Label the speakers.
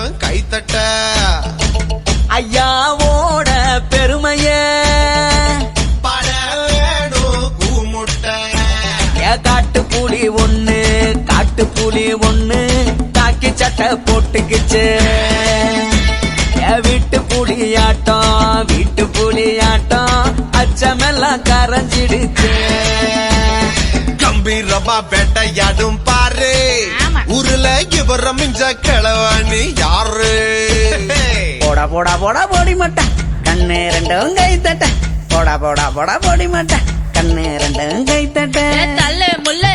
Speaker 1: ரெண்டும் கைத்தட்ட
Speaker 2: ஐயாவோட பெருமைய
Speaker 1: பட வேணும் கூமுட்ட
Speaker 2: காட்டுப்புலி ஒண்ணு காட்டுப்புலி ஒண்ணு காக்கி சட்டை போட்டுக்குச்சு வீட்டு புலியாட்டம் அச்சமெல்லாம் கரைஞ்சிடுச்சு
Speaker 1: கம்பீரமா வேட்டையாடும் பாரு ஊருல இவர மிஞ்ச கிளவாணி யாரு
Speaker 2: போடா போடா போடா போடி மாட்டா கண்ணு ரெண்டும் கை தட்ட போடா போடா போடா போடி மாட்டா கண்ணு ரெண்டும் கை தட்ட
Speaker 3: தள்ளு முள்ளு